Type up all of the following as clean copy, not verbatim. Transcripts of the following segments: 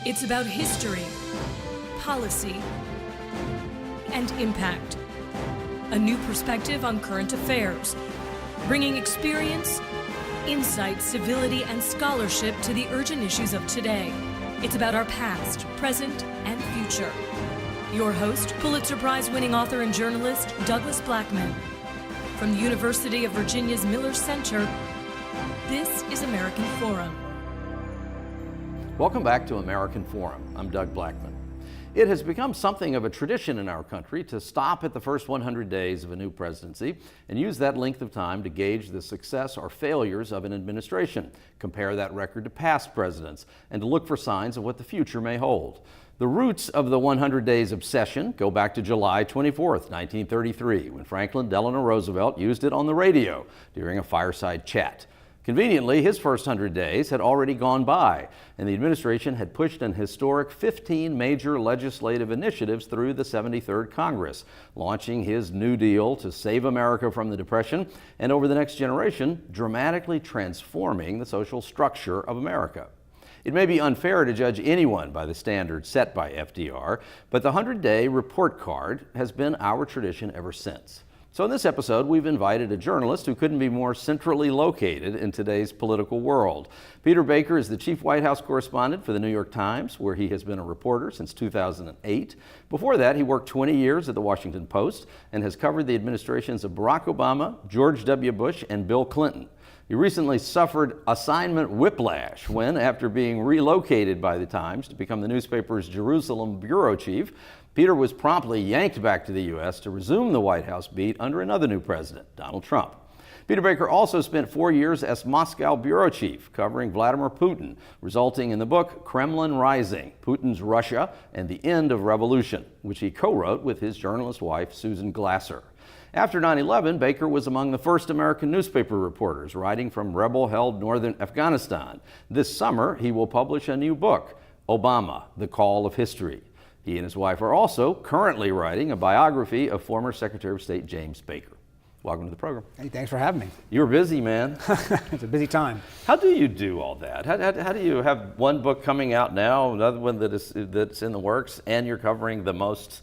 It's about history, policy, and impact. A new perspective on current affairs, bringing experience, insight, civility, and scholarship to the urgent issues of today. It's about our past, present, and future. Your host, Pulitzer Prize-winning author and journalist, Douglas Blackman. From the University of Virginia's Miller Center, this is American Forum. Welcome back to American Forum. I'm Doug Blackman. It has become something of a tradition in our country to stop at the first 100 days of a new presidency and use that length of time to gauge the success or failures of an administration, compare that record to past presidents, and to look for signs of what the future may hold. The roots of the 100 Days obsession go back to July 24th, 1933, when Franklin Delano Roosevelt used it on the radio during a fireside chat. Conveniently, his first 100 days had already gone by, and the administration had pushed an historic 15 major legislative initiatives through the 73rd Congress, launching his New Deal to save America from the Depression, and over the next generation, dramatically transforming the social structure of America. It may be unfair to judge anyone by the standards set by FDR, but the 100-day report card has been our tradition ever since. So in this episode, we've invited a journalist who couldn't be more centrally located in today's political world. Peter Baker is the chief White House correspondent for the New York Times, where he has been a reporter since 2008. Before that, he worked 20 years at the Washington Post and has covered the administrations of Barack Obama, George W. Bush, and Bill Clinton. He recently suffered assignment whiplash when, after being relocated by the Times to become the newspaper's Jerusalem bureau chief, Peter was promptly yanked back to the U.S. to resume the White House beat under another new president, Donald Trump. Peter Baker also spent 4 years as Moscow bureau chief, covering Vladimir Putin, resulting in the book Kremlin Rising, Putin's Russia and the End of Revolution, which he co-wrote with his journalist wife, Susan Glasser. After 9/11, Baker was among the first American newspaper reporters writing from rebel-held northern Afghanistan. This summer, he will publish a new book, Obama, The Call of History. He and his wife are also currently writing a biography of former Secretary of State James Baker. Welcome to the program. Hey, thanks for having me. You're busy, man. It's a busy time. How do you do all that? How do you have one book coming out now, another one that's in the works, and you're covering the most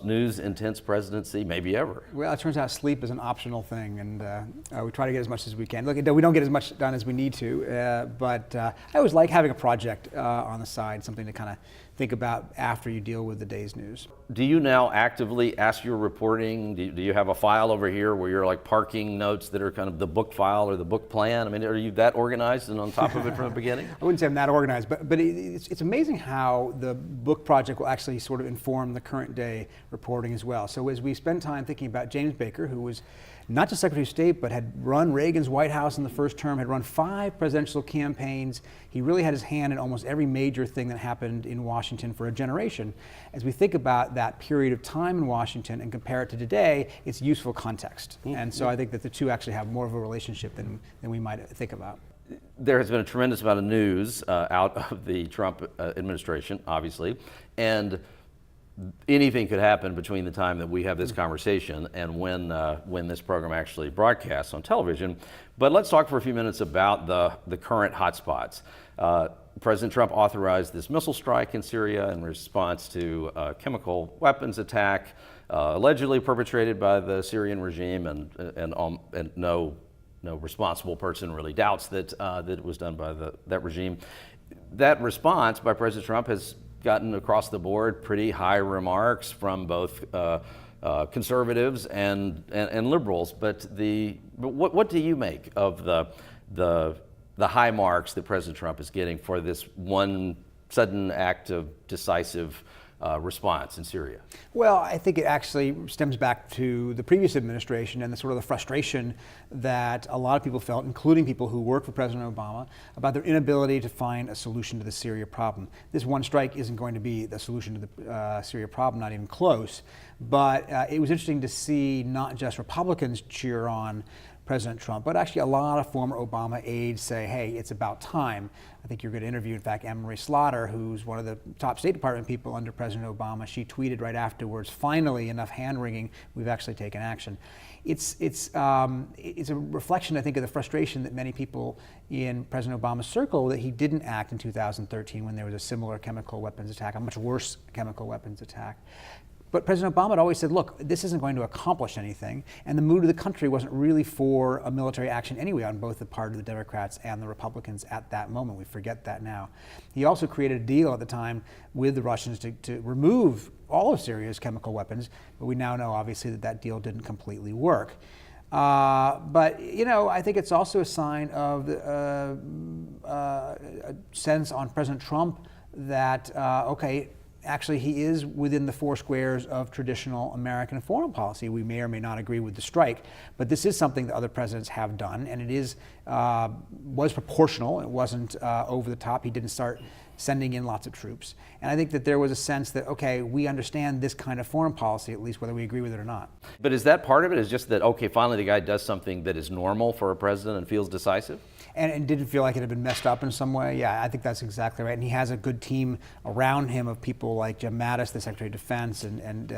news-intense presidency maybe ever? Well, it turns out sleep is an optional thing, and we try to get as much as we can. Look, we don't get as much done as we need to, but I always like having a project on the side, something to kind of think about after you deal with the day's news. Do you now actively, as you're reporting, do you have a file over here where you're like parking notes that are kind of the book file or the book plan? I mean, are you that organized and on top of it from the beginning? I wouldn't say I'm that organized, but it's amazing how the book project will actually sort of inform the current day reporting as well. So as we spend time thinking about James Baker, who was not just Secretary of State, but had run Reagan's White House in the first term, had run 5 presidential campaigns. He really had his hand in almost every major thing that happened in Washington for a generation. As we think about that period of time in Washington and compare it to today, it's useful context. And so I think that the two actually have more of a relationship than we might think about. There has been a tremendous amount of news out of the Trump administration, obviously, and anything could happen between the time that we have this conversation and when this program actually broadcasts on television. But let's talk for a few minutes about the current hotspots. President Trump authorized this missile strike in Syria in response to a chemical weapons attack allegedly perpetrated by the Syrian regime, and no responsible person really doubts that it was done by that regime. That response by President Trump has gotten across the board pretty high remarks from both conservatives and liberals. But what do you make of the high marks that President Trump is getting for this one sudden act of decisive response in Syria? Well, I think it actually stems back to the previous administration and the sort of the frustration that a lot of people felt, including people who work for President Obama, about their inability to find a solution to the Syria problem. This one strike isn't going to be the solution to the Syria problem, not even close. But it was interesting to see not just Republicans cheer on President Trump, but actually a lot of former Obama aides say, hey, it's about time. I think you're going to interview, in fact, Anne-Marie Slaughter, who's one of the top State Department people under President Obama. She tweeted right afterwards, finally, enough hand-wringing, we've actually taken action. It's a reflection, I think, of the frustration that many people in President Obama's circle that he didn't act in 2013 when there was a similar chemical weapons attack, a much worse chemical weapons attack. But President Obama had always said, look, this isn't going to accomplish anything, and the mood of the country wasn't really for a military action anyway on both the part of the Democrats and the Republicans at that moment. We forget that now. He also created a deal at the time with the Russians to remove all of Syria's chemical weapons, but we now know, obviously, that that deal didn't completely work. But, you know, I think it's also a sign of a sense on President Trump that, okay, actually, he is within the four squares of traditional American foreign policy. We may or may not agree with the strike, but this is something that other presidents have done, and it was proportional. It wasn't over the top. He didn't start sending in lots of troops. And I think that there was a sense that, okay, we understand this kind of foreign policy, at least whether we agree with it or not. But is that part of it? Is just that, okay, finally the guy does something that is normal for a president and feels decisive? And didn't feel like it had been messed up in some way? Yeah, I think that's exactly right. And he has a good team around him of people like Jim Mattis, the Secretary of Defense, and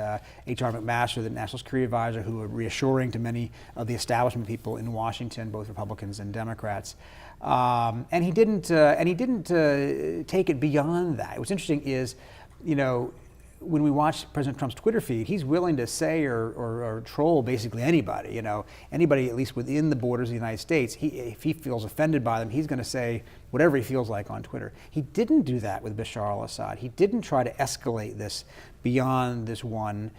H.R. McMaster, the National Security Advisor, who are reassuring to many of the establishment people in Washington, both Republicans and Democrats. And he didn't take it beyond that. What's interesting is, you know, when we watch President Trump's Twitter feed, he's willing to say or troll basically anybody, you know, anybody at least within the borders of the United States. If he feels offended by them, he's going to say whatever he feels like on Twitter. He didn't do that with Bashar al-Assad. He didn't try to escalate this beyond this one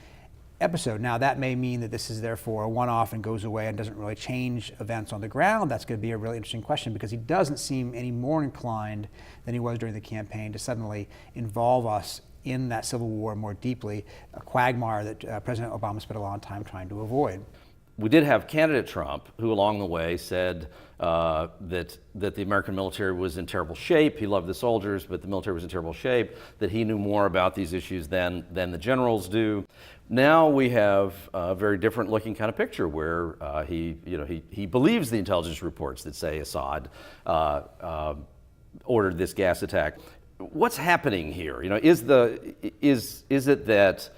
episode. Now, that may mean that this is therefore a one-off and goes away and doesn't really change events on the ground. That's going to be a really interesting question, because he doesn't seem any more inclined than he was during the campaign to suddenly involve us in that civil war more deeply, a quagmire that President Obama spent a long time trying to avoid. We did have candidate Trump, who along the way said that the American military was in terrible shape. He loved the soldiers, but the military was in terrible shape, that he knew more about these issues than the generals do. Now we have a very different looking kind of picture where he believes the intelligence reports that say Assad ordered this gas attack. What's happening here? You know, is it that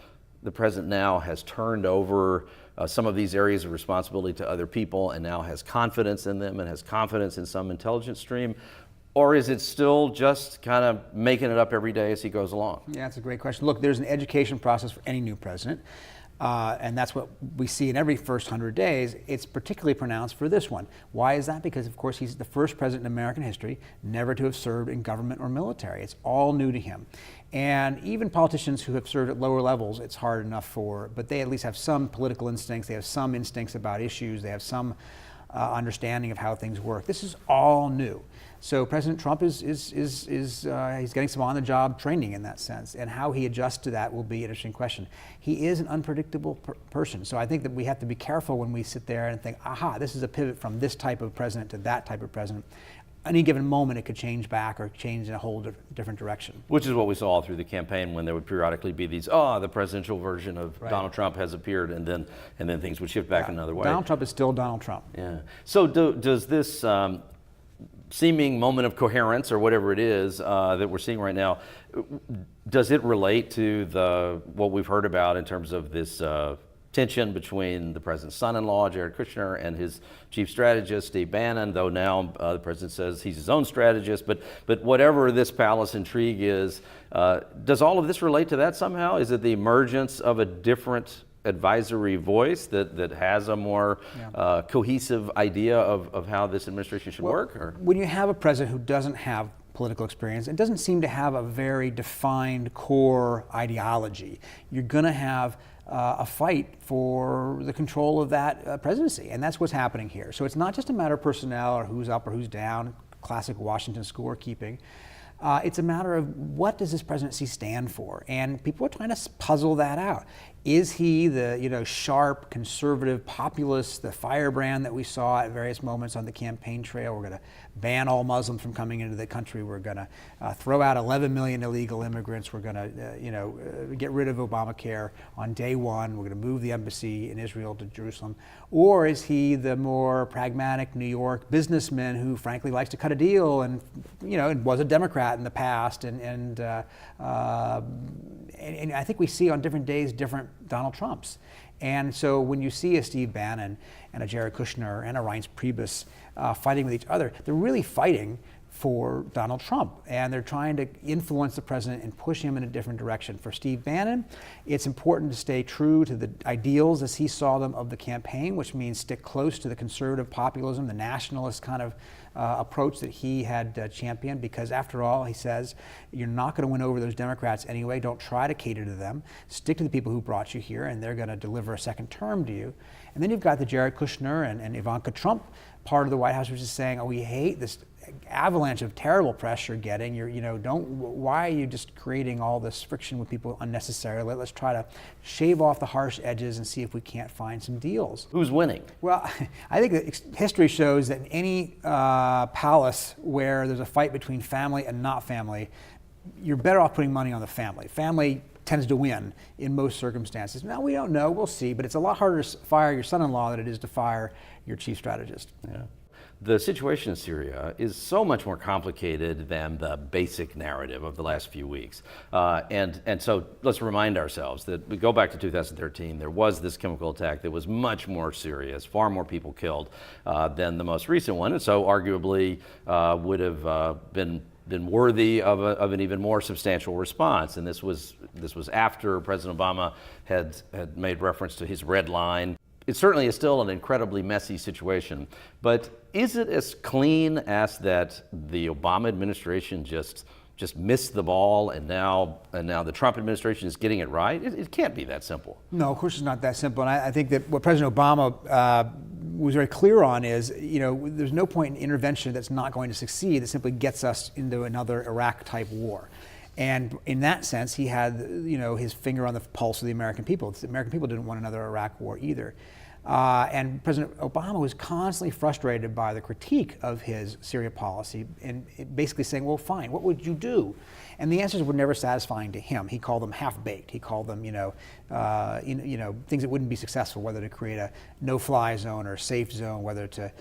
the president now has turned over some of these areas of responsibility to other people and now has confidence in them and has confidence in some intelligence stream? Or is it still just kind of making it up every day as he goes along? Yeah, that's a great question. Look, there's an education process for any new president. And that's what we see in every first 100 days. It's particularly pronounced for this one. Why is that? Because, of course, he's the first president in American history never to have served in government or military. It's all new to him. And even politicians who have served at lower levels, it's hard enough for, but they at least have some political instincts. They have some instincts about issues. They have some understanding of how things work. This is all new. So President Trump is he's getting some on-the-job training in that sense, and how he adjusts to that will be an interesting question. He is an unpredictable person, so I think that we have to be careful when we sit there and think, aha, this is a pivot from this type of president to that type of president. Any given moment, it could change back or change in a whole different direction. Which is what we saw through the campaign, when there would periodically be these, the presidential version of Right. Donald Trump has appeared, and then things would shift back another way. Donald Trump is still Donald Trump. Yeah. So does this seeming moment of coherence, or whatever it is that we're seeing right now, does it relate to what we've heard about in terms of this tension between the president's son-in-law, Jared Kushner, and his chief strategist, Steve Bannon, though now the president says he's his own strategist, but whatever this palace intrigue is, does all of this relate to that somehow? Is it the emergence of a different advisory voice that has a more cohesive idea of how this administration should work? Or? When you have a president who doesn't have political experience and doesn't seem to have a very defined core ideology, you're going to have a fight for the control of that presidency, and that's what's happening here. So it's not just a matter of personnel or who's up or who's down, classic Washington scorekeeping. It's a matter of, what does this presidency stand for? And people are trying to puzzle that out. Is he the sharp, conservative, populist, the firebrand that we saw at various moments on the campaign trail? We're going to ban all Muslims from coming into the country. We're going to throw out 11 million illegal immigrants. We're going to get rid of Obamacare on day one. We're going to move the embassy in Israel to Jerusalem. Or is he the more pragmatic New York businessman who frankly likes to cut a deal and was a Democrat in the past and I think we see on different days different Donald Trumps. And so when you see a Steve Bannon and a Jared Kushner and a Reince Priebus fighting with each other, they're really fighting for Donald Trump, and they're trying to influence the president and push him in a different direction. For Steve Bannon, it's important to stay true to the ideals as he saw them of the campaign, which means stick close to the conservative populism, the nationalist kind of approach that he had championed, because after all, he says, you're not going to win over those Democrats anyway. Don't try to cater to them. Stick to the people who brought you here, and they're going to deliver a second term to you. And then you've got the Jared Kushner and Ivanka Trump part of the White House, which is saying, oh, we hate this avalanche of terrible press you're getting. Why are you just creating all this friction with people unnecessarily? Let's try to shave off the harsh edges and see if we can't find some deals. Who's winning? Well, I think that history shows that in any palace where there's a fight between family and not family, you're better off putting money on the family. Family tends to win in most circumstances. Now, we don't know, we'll see, but it's a lot harder to fire your son-in-law than it is to fire your chief strategist. Yeah. The situation in Syria is so much more complicated than the basic narrative of the last few weeks. And so let's remind ourselves that we go back to 2013, there was this chemical attack that was much more serious, far more people killed than the most recent one, and so arguably would have been worthy of an even more substantial response. And this was after President Obama had made reference to his red line. It certainly is still an incredibly messy situation, but is it as clean as that the Obama administration just missed the ball and now the Trump administration is getting it right? It can't be that simple. No, of course it's not that simple. And I think that what President Obama was very clear on is, there's no point in intervention that's not going to succeed, that simply gets us into another Iraq-type war. And in that sense, he had, his finger on the pulse of the American people. The American people didn't want another Iraq war either. And President Obama was constantly frustrated by the critique of his Syria policy and basically saying, well, fine, what would you do? And the answers were never satisfying to him. He called them half-baked. He called them, things that wouldn't be successful, whether to create a no-fly zone or a safe zone, whether to,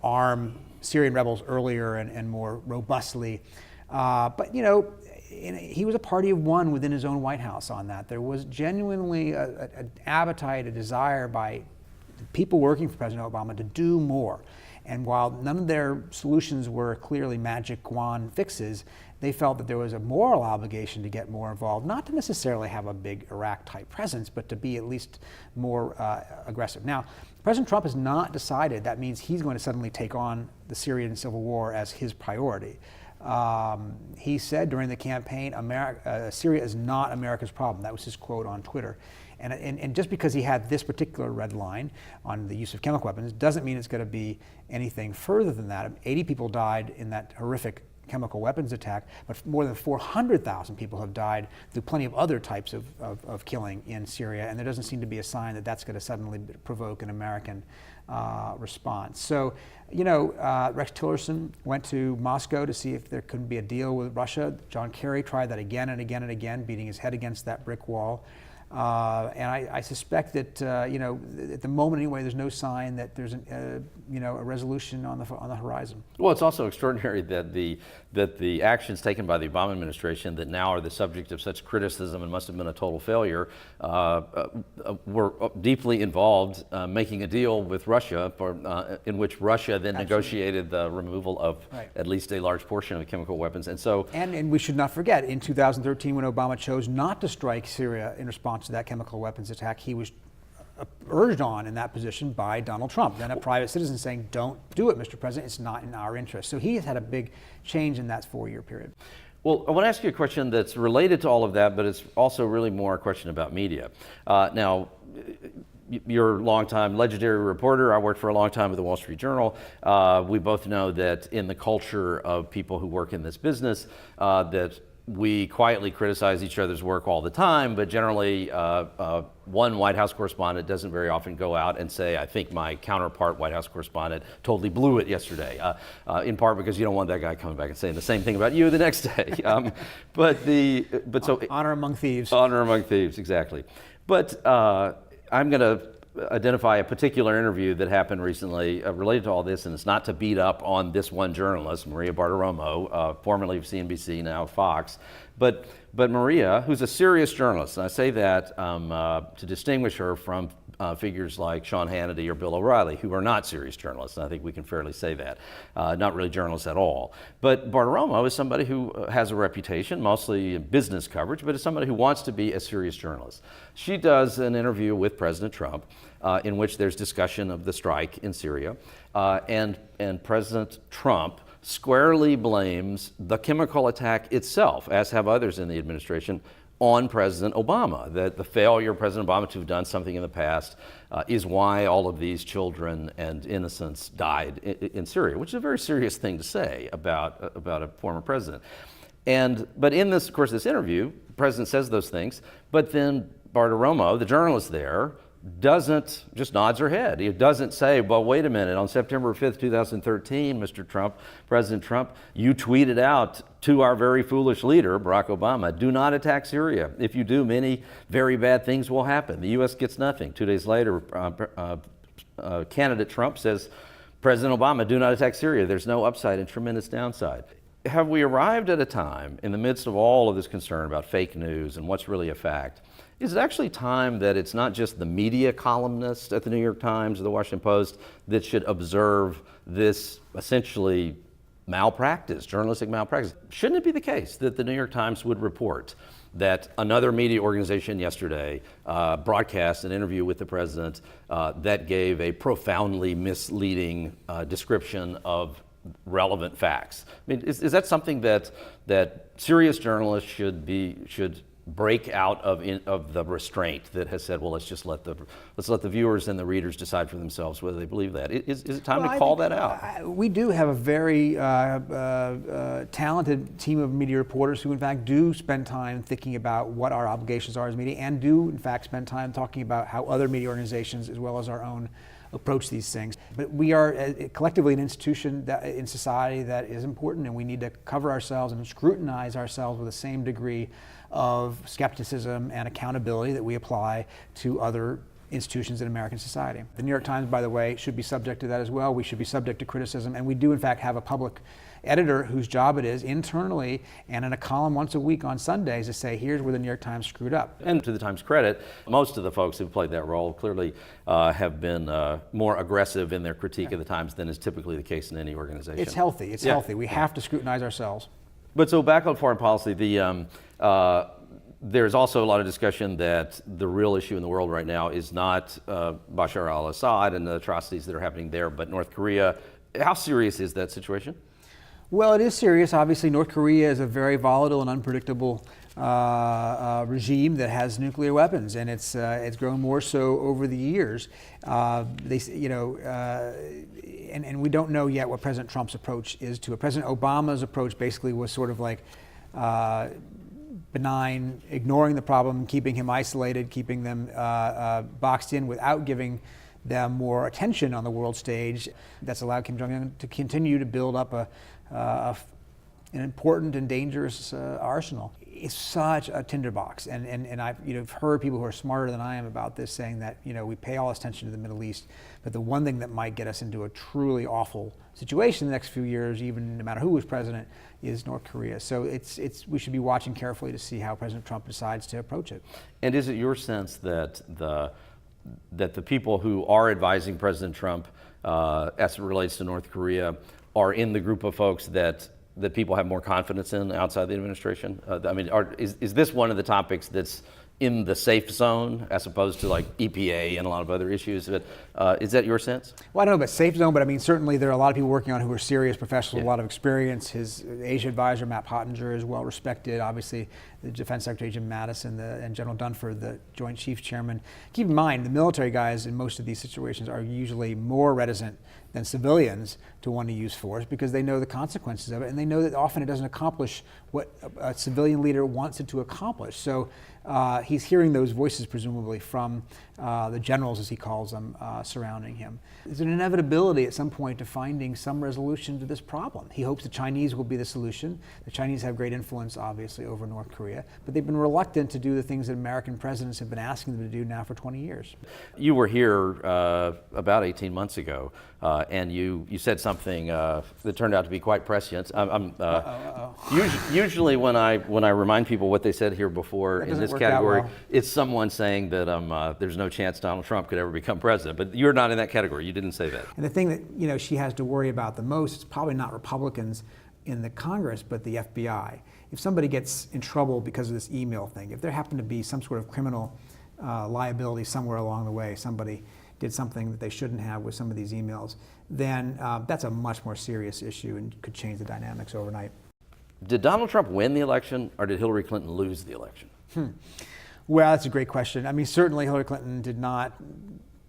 arm Syrian rebels earlier and more robustly. But he was a party of one within his own White House on that. There was genuinely an appetite, a desire by people working for President Obama to do more. And while none of their solutions were clearly magic wand fixes, they felt that there was a moral obligation to get more involved, not to necessarily have a big Iraq-type presence, but to be at least more aggressive. Now, President Trump has not decided that means he's going to suddenly take on the Syrian civil war as his priority. He said during the campaign, Syria is not America's problem. That was his quote on Twitter. And just because he had this particular red line on the use of chemical weapons doesn't mean it's going to be anything further than that. 80 people died in that horrific chemical weapons attack, but more than 400,000 people have died through plenty of other types of killing in Syria, and there doesn't seem to be a sign that that's going to suddenly provoke an American response. So, Rex Tillerson went to Moscow to see if there could be a deal with Russia. John Kerry tried that again and again and again, beating his head against that brick wall. And I suspect that at the moment anyway, there's no sign that there's a resolution on the horizon. Well, it's also extraordinary that the actions taken by the Obama administration that now are the subject of such criticism and must have been a total failure were deeply involved making a deal with Russia, in which Russia then negotiated the removal of at least a large portion of the chemical weapons. And so, and we should not forget, in 2013, when Obama chose not to strike Syria in response to that chemical weapons attack, he was urged on in that position by Donald Trump, then a private citizen saying, don't do it, Mr. President, it's not in our interest. So he has had a big change in that 4-year period. Well, I want to ask you a question that's related to all of that, but it's also really more a question about media. Now, you're a longtime legendary reporter. I worked for a long time with the Wall Street Journal. We both know that in the culture of people who work in this business, that we quietly criticize each other's work all the time, but generally one White House correspondent doesn't very often go out and say, I think my counterpart White House correspondent totally blew it yesterday, in part because you don't want that guy coming back and saying the same thing about you the next day. Honor among thieves. Honor among thieves, exactly. But I'm going to identify a particular interview that happened recently related to all this, and it's not to beat up on this one journalist, Maria Bartiromo, formerly of CNBC, now Fox, but Maria, who's a serious journalist, and I say that to distinguish her from figures like Sean Hannity or Bill O'Reilly, who are not serious journalists, and I think we can fairly say that, not really journalists at all. But Bartiromo is somebody who has a reputation, mostly in business coverage, but is somebody who wants to be a serious journalist. She does an interview with President Trump in which there's discussion of the strike in Syria, and President Trump squarely blames the chemical attack itself, as have others in the administration, on President Obama, that the failure of President Obama to have done something in the past is why all of these children and innocents died in Syria, which is a very serious thing to say about a former president. But in this, of course, this interview, the president says those things, but then Bartiromo, the journalist there, doesn't, just nods her head. He doesn't say, well, wait a minute, on September 5th, 2013, Mr. Trump, President Trump, you tweeted out to our very foolish leader, Barack Obama, do not attack Syria. If you do, many very bad things will happen. The U.S. gets nothing. 2 days later, candidate Trump says, President Obama, do not attack Syria. There's no upside and tremendous downside. Have we arrived at a time, in the midst of all of this concern about fake news and what's really a fact, is it actually time that it's not just the media columnists at the New York Times or the Washington Post that should observe this essentially malpractice, journalistic malpractice? Shouldn't it be the case that the New York Times would report that another media organization yesterday broadcast an interview with the president that gave a profoundly misleading description of relevant facts? I mean, is that something that serious journalists should break out of the restraint that has said, well, let's let the viewers and the readers decide for themselves whether they believe that? Is it time to call that out? We do have a very talented team of media reporters who, in fact, do spend time thinking about what our obligations are as media, and do, in fact, spend time talking about how other media organizations, as well as our own, approach these things. But we are collectively an institution in society that is important, and we need to cover ourselves and scrutinize ourselves with the same degree of skepticism and accountability that we apply to other institutions in American society. The New York Times, by the way, should be subject to that as well. We should be subject to criticism, and we do in fact have a public editor whose job it is internally and in a column once a week on Sundays to say, here's where the New York Times screwed up. And to the Times' credit, most of the folks who've played that role clearly have been more aggressive in their critique of the Times than is typically the case in any organization. It's healthy. It's healthy. We have to scrutinize ourselves. But so back on foreign policy, there's also a lot of discussion that the real issue in the world right now is not Bashar al-Assad and the atrocities that are happening there, but North Korea. How serious is that situation? Well, it is serious. Obviously, North Korea is a very volatile and unpredictable regime that has nuclear weapons, and it's grown more so over the years. And we don't know yet what President Trump's approach is to it. President Obama's approach basically was sort of like benign, ignoring the problem, keeping him isolated, keeping them boxed in without giving them more attention on the world stage. That's allowed Kim Jong-un to continue to build up an important and dangerous arsenal. It's such a tinderbox, and I've heard people who are smarter than I am about this saying that we pay all attention to the Middle East, but the one thing that might get us into a truly awful situation in the next few years, even no matter who is president, is North Korea. So we should be watching carefully to see how President Trump decides to approach it. And is it your sense that the people who are advising President Trump as it relates to North Korea are in the group of folks that people have more confidence in outside the administration? Is this one of the topics that's in the safe zone as opposed to like EPA and a lot of other issues? But is that your sense? Well, I don't know about safe zone, but certainly there are a lot of people working on it who are serious professionals, a lot of experience. His Asia advisor, Matt Pottinger, is well respected. Obviously, the Defense Secretary Jim Mattis and General Dunford, the Joint Chiefs Chairman. Keep in mind, the military guys in most of these situations are usually more reticent than civilians to want to use force because they know the consequences of it, and they know that often it doesn't accomplish what a civilian leader wants it to accomplish. So he's hearing those voices presumably from the generals, as he calls them, surrounding him. There's an inevitability at some point to finding some resolution to this problem. He hopes the Chinese will be the solution. The Chinese have great influence, obviously, over North Korea, but they've been reluctant to do the things that American presidents have been asking them to do now for 20 years. You were here about 18 months ago, and you said something that turned out to be quite prescient. Usually when I remind people what they said here before in this category, it's someone saying that there's no chance Donald Trump could ever become president. But you're not in that category. You didn't say that. And the thing that she has to worry about the most is probably not Republicans in the Congress, but the FBI. If somebody gets in trouble because of this email thing, if there happened to be some sort of criminal liability somewhere along the way, somebody did something that they shouldn't have with some of these emails, then that's a much more serious issue and could change the dynamics overnight. Did Donald Trump win the election, or did Hillary Clinton lose the election? Well, that's a great question. I mean, certainly Hillary Clinton did not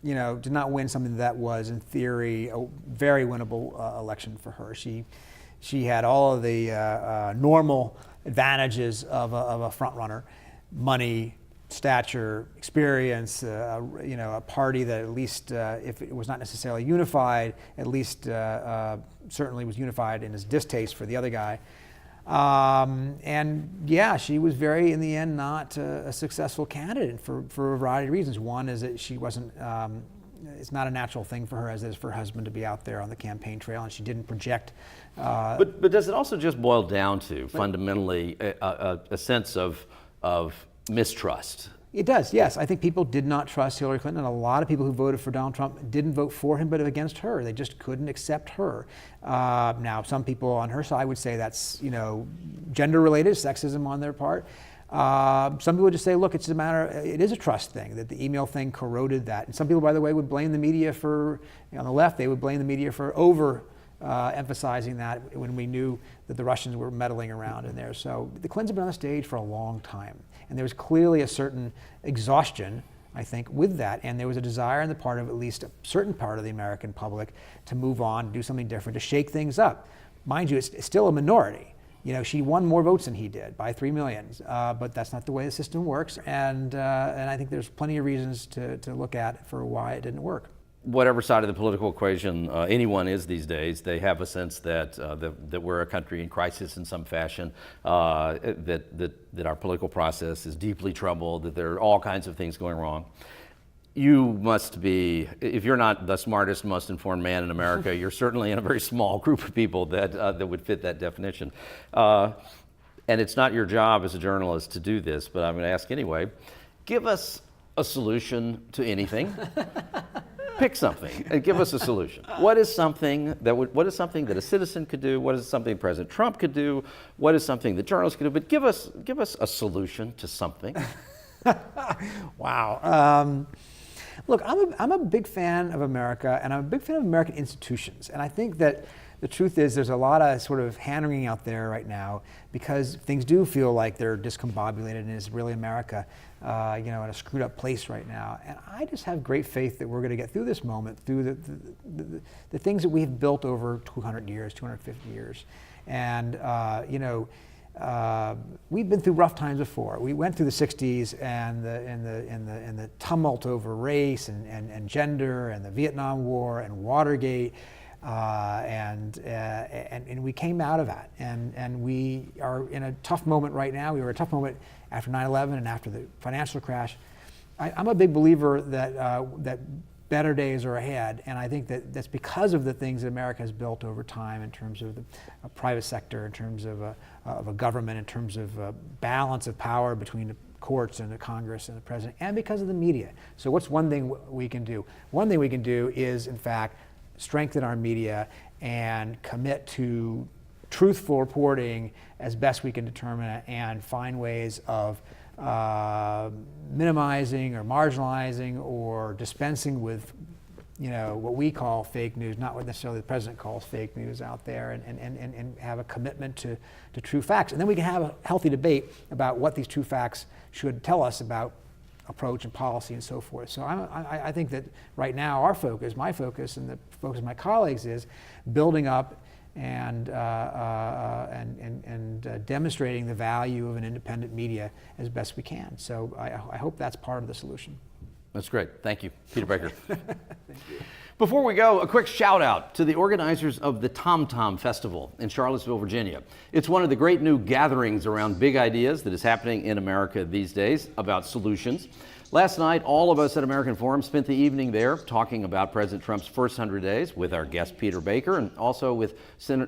win something that was, in theory, a very winnable election for her. She had all of the normal advantages of a front runner: money, stature, experience, a party that at least, if it was not necessarily unified, at least certainly was unified in his distaste for the other guy. And yeah, she was very, in the end, not a successful candidate for a variety of reasons. One is that she wasn't, it's not a natural thing for her, as it is for her husband, to be out there on the campaign trail, and she didn't project. But does it also just boil down to, fundamentally, a sense of mistrust? It does, yes. I think people did not trust Hillary Clinton, and a lot of people who voted for Donald Trump didn't vote for him, but against her. They just couldn't accept her. Now, some people on her side would say that's, gender-related, sexism on their part. Some people would just say, look, it is a trust thing, that the email thing corroded that. And some people, by the way, would blame the media for, on the left, they would blame the media for emphasizing that when we knew that the Russians were meddling around in there. So the Clintons have been on the stage for a long time. And there was clearly a certain exhaustion, I think, with that. And there was a desire on the part of at least a certain part of the American public to move on, do something different, to shake things up. Mind you, it's still a minority. She won more votes than he did by 3 million, but that's not the way the system works. And I think there's plenty of reasons to look at for why it didn't work. Whatever side of the political equation anyone is these days, they have a sense that we're a country in crisis in some fashion, that our political process is deeply troubled, that there are all kinds of things going wrong. You must be, if you're not the smartest, most informed man in America, you're certainly in a very small group of people that would fit that definition. And it's not your job as a journalist to do this, but I'm going to ask anyway. Give us a solution to anything. Pick something and give us a solution. What is something that a citizen could do? What is something President Trump could do? What is something that journalists could do? But give us a solution to something. Wow. Look, I'm a big fan of America, and I'm a big fan of American institutions. And I think that the truth is there's a lot of sort of hand-wringing out there right now because things do feel like they're discombobulated and it's really America, in a screwed up place right now. And I just have great faith that we're going to get through this moment, through the things that we've built over 200 years, 250 years. And, we've been through rough times before. We went through the 60s and the tumult over race and gender and the Vietnam War and Watergate. And we came out of that, and we are in a tough moment right now. We were in a tough moment after 9/11 and after the financial crash. I'm a big believer that better days are ahead, and I think that's because of the things that America has built over time in terms of the private sector, in terms of a government, in terms of a balance of power between the courts and the Congress and the president, and because of the media. So what's one thing we can do? One thing we can do is, in fact, strengthen our media and commit to truthful reporting as best we can determine it, and find ways of minimizing or marginalizing or dispensing with what we call fake news, not what necessarily the president calls fake news out there, and have a commitment to true facts. And then we can have a healthy debate about what these true facts should tell us about approach and policy and so forth. So I think that right now our focus, my focus, and the focus of my colleagues is building up and demonstrating the value of an independent media as best we can. So I hope that's part of the solution. That's great. Thank you, Peter Baker. Thank you. Before we go, a quick shout out to the organizers of the Tom Tom Festival in Charlottesville, Virginia. It's one of the great new gatherings around big ideas that is happening in America these days about solutions. Last night, all of us at American Forum spent the evening there talking about President Trump's first 100 days with our guest Peter Baker, and also with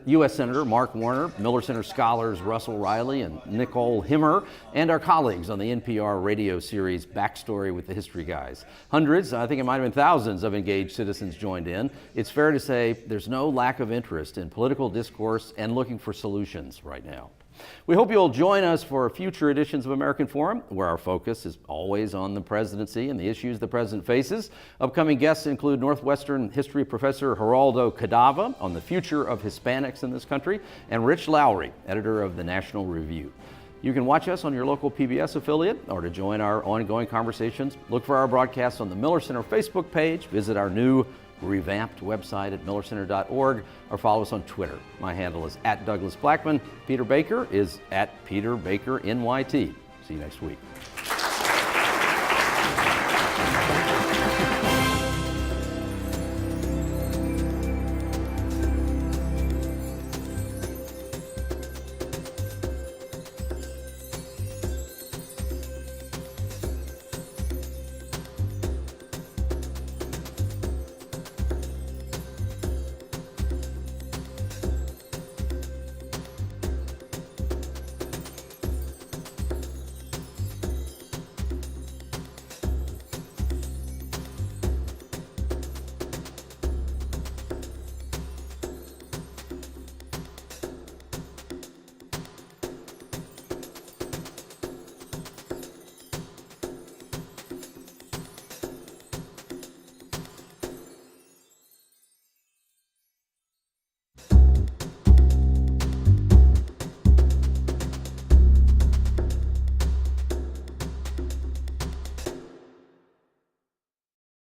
U.S. Senator Mark Warner, Miller Center scholars Russell Riley and Nicole Himmer, and our colleagues on the NPR radio series Backstory with the History Guys. Hundreds, I think it might have been thousands, of engaged citizens joined in. It's fair to say there's no lack of interest in political discourse and looking for solutions right now. We hope you'll join us for future editions of American Forum, where our focus is always on the presidency and the issues the president faces. Upcoming guests include Northwestern history professor Geraldo Cadava on the future of Hispanics in this country, and Rich Lowry, editor of the National Review. You can watch us on your local PBS affiliate, or to join our ongoing conversations, look for our broadcasts on the Miller Center Facebook page, visit our new revamped website at millercenter.org, or follow us on Twitter. My handle is @Douglas Blackman. Peter Baker is @PeterBakerNYT. See you next week.